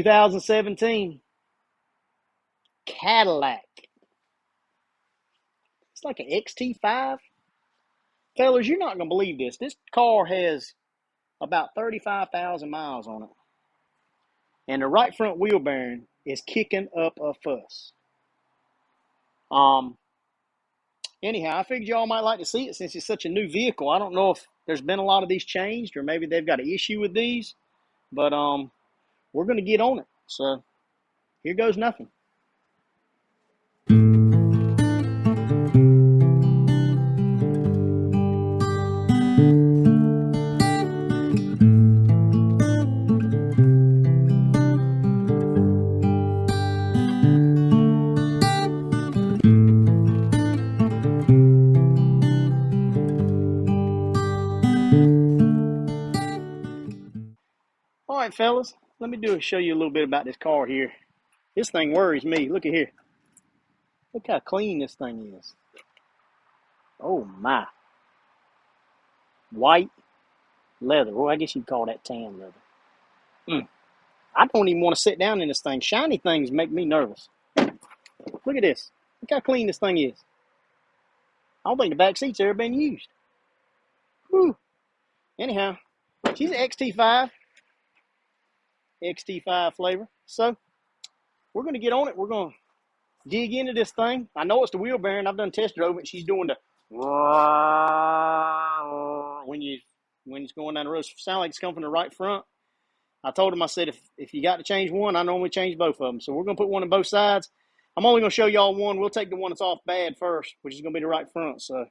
2017 Cadillac. It's like an XT5. Fellas, you're not going to believe this. This car has about 35,000 miles on it. And the right front wheel bearing is kicking up a fuss. Anyhow, I figured y'all might like to see it since it's such a new vehicle. I don't know if there's been a lot of these changed or maybe they've got an issue with these. But we're going to get on it. So here goes nothing. All right, fellas, let me show you a little bit about this car here. This thing worries me. Look at here. Look how clean this thing is. Oh, my. White leather. Well, I guess you'd call that tan leather. I don't even want to sit down in this thing. Shiny things make me nervous. Look at this. Look how clean this thing is. I don't think the back seat's ever been used. Whew. Anyhow, she's an XT5 flavor. So we're going to get on it. We're going to dig into this thing. I know it's the wheel bearing. I've done test drove it. She's doing the when it's going down the road. It sounds like it's coming from the right front. I told him, I said, if you got to change one, I normally change both of them. So we're going to put one on both sides. I'm only going to show y'all one. We'll take the one that's off bad first, which is going to be the right front. So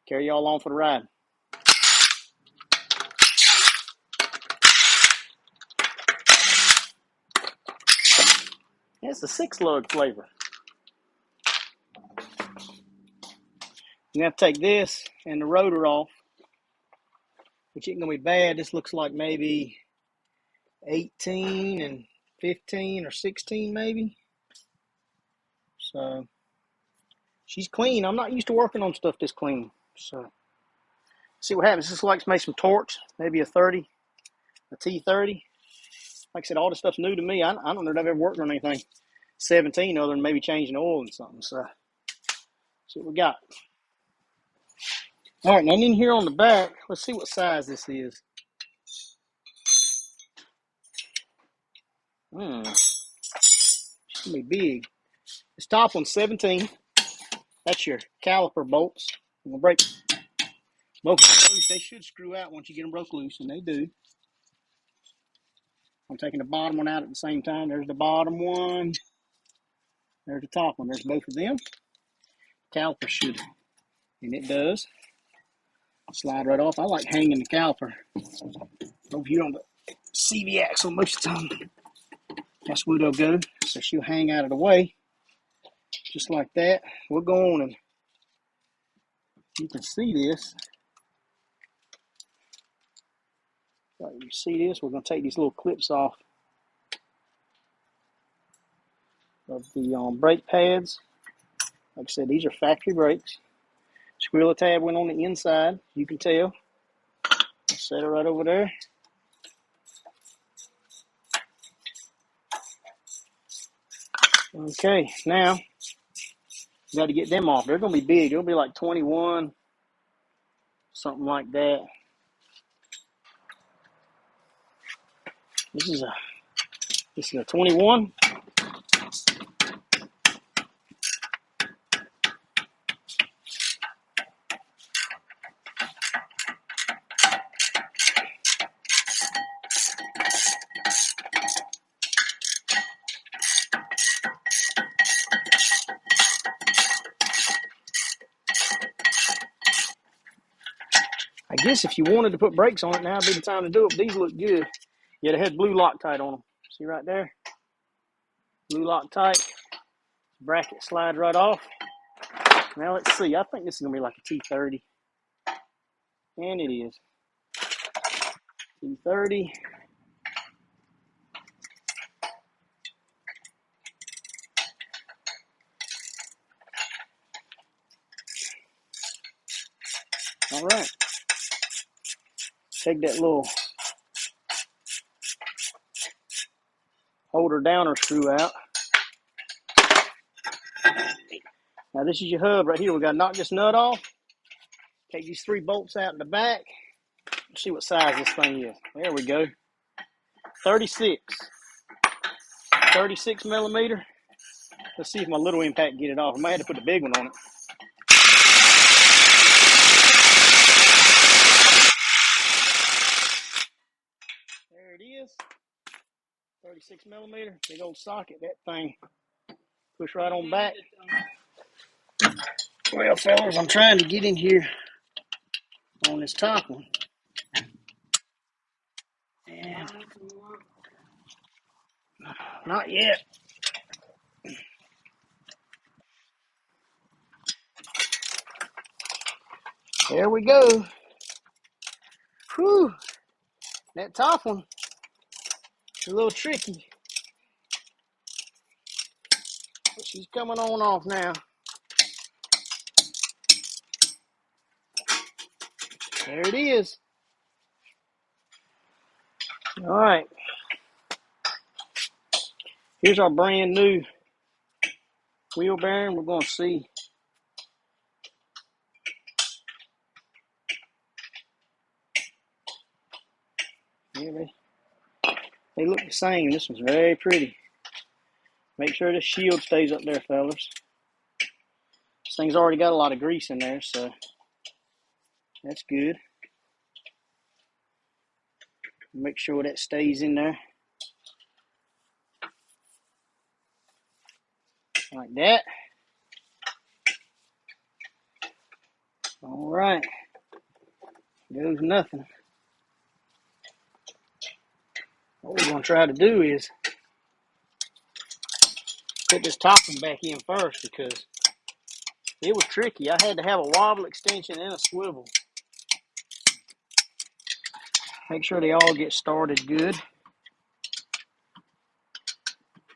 carry y'all along for the ride. It's a 6-lug flavor. You have to take this and the rotor off, which ain't going to be bad. This looks like maybe 18 and 15 or 16 maybe. So she's clean. I'm not used to working on stuff this clean. So see what happens. This likes to make some torques, maybe a 30, a T30. Like I said, all this stuff's new to me. I don't know if I've ever worked on anything 17 other than maybe changing oil and something. So see what we got. All right, now in here on the back, let's see what size this is. It's gonna be big. This top one's 17. That's your caliper bolts. I'm gonna break both of those. They should screw out once you get them broke loose, and they do. I'm taking the bottom one out at the same time. There's the bottom one. There's the top one. There's both of them. Caliper should, and it does, slide right off. I like hanging the caliper. Hope you don't see the axle most of the time. That's where they'll go. So she'll hang out of the way, just like that. We'll go on and you can see this. You see this? We're going to take these little clips off of the brake pads. Like I said, these are factory brakes. Squirrel tab went on the inside. You can tell. Set it right over there. Okay, now you got to get them off. They're going to be big. They'll be like 21, something like that. This is a 21. I guess if you wanted to put brakes on it, now would be the time to do it. But these look good. Yeah, they had blue Loctite on them. See right there? Blue Loctite. Bracket slides right off. Now let's see. I think this is going to be like a T30. And it is. T30. All right. Take that little holder downer screw out. Now this is your hub right here. We got to knock this nut off. Take these 3 bolts out in the back. Let's see what size this thing is. There we go. 36 millimeter. Let's see if my little impact can get it off. I might have to put the big one on it. There it is. 36 millimeter. Big old socket. That thing push right on back. Well, fellas, I'm trying to get in here on this top one. And not yet. There we go. Whew. That top one is a little tricky. But she's coming on off now. There it is. All right. Here's our brand new wheel bearing. We're going to see. Yeah, they look the same. This one's very pretty. Make sure the shield stays up there, fellas. This thing's already got a lot of grease in there, so that's good. Make sure that stays in there. Like that. All right. Goes nothing. What we're going to try to do is put this top one back in first because it was tricky. I had to have a wobble extension and a swivel. Make sure they all get started good.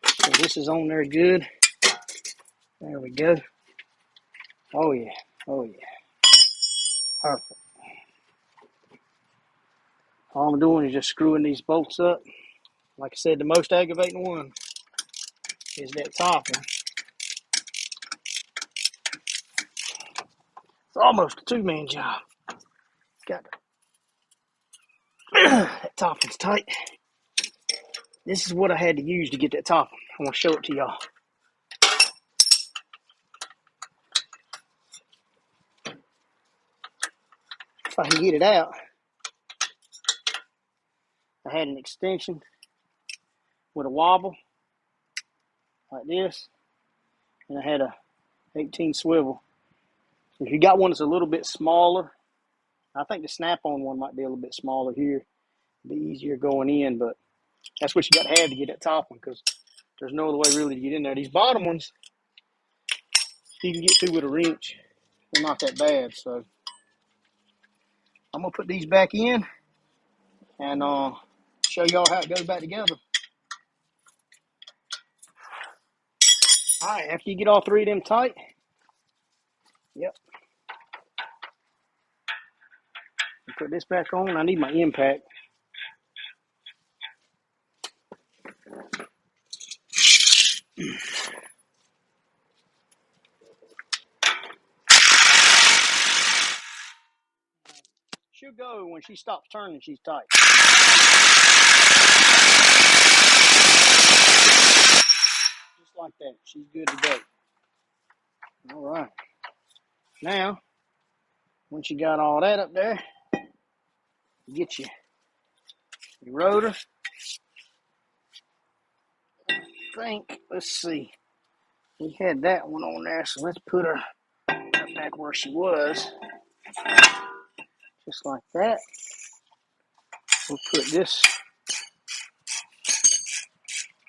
So this is on there good. There we go. Oh yeah. Oh yeah. Perfect. All I'm doing is just screwing these bolts up. Like I said, the most aggravating one is that top one. It's almost a 2-man job. Got to, that top one's tight. This is what I had to use to get that top one. I want to show it to y'all. If I can get it out, I had an extension with a wobble like this, and I had a 18 swivel. If you got one that's a little bit smaller, I think the snap-on one might be a little bit smaller here. Be easier going in, but that's what you got to have to get that top one because there's no other way really to get in there. These bottom ones, you can get through with a wrench. They're not that bad, so I'm going to put these back in and show y'all how it goes back together. All right, after you get all 3 of them tight, yep. Put this back on. I need my impact. She'll go when she stops turning, she's tight. Just like that. She's good to go. All right. Now, once you got all that up there, get your rotor. I think, let's see. We had that one on there, so let's put her right back where she was. Just like that. We'll put this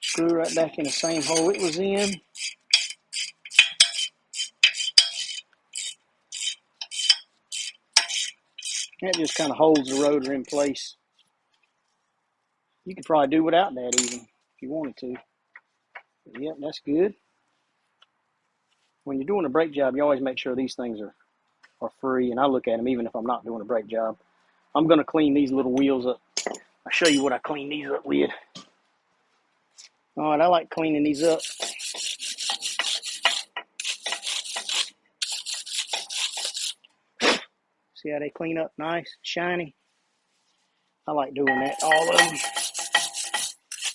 screw right back in the same hole it was in. That just kind of holds the rotor in place. You could probably do without that even if you wanted to. But yeah, that's good. When you're doing a brake job, you always make sure these things are free, and I look at them even if I'm not doing a brake job. I'm going to clean these little wheels up. I'll show you what I clean these up with. All right, I like cleaning these up. See how they clean up nice, shiny? I like doing that, all of them.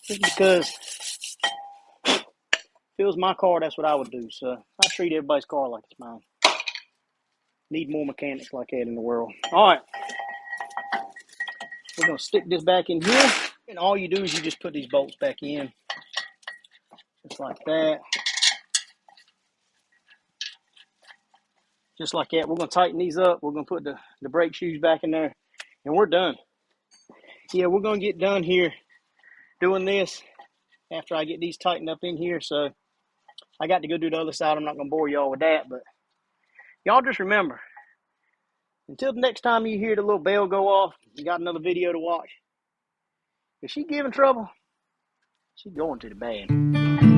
Just because if it was my car, that's what I would do. So I treat everybody's car like it's mine. Need more mechanics like that in the world. All right, we're going to stick this back in here. And all you do is you just put these bolts back in. Just like that. Just like that. We're going to tighten these up. We're going to put the brake shoes back in there. And we're done. Yeah, we're going to get done here doing this after I get these tightened up in here. So I got to go do the other side. I'm not going to bore y'all with that. But y'all just remember, until the next time you hear the little bell go off, you got another video to watch. If she giving trouble, she's going to the bad.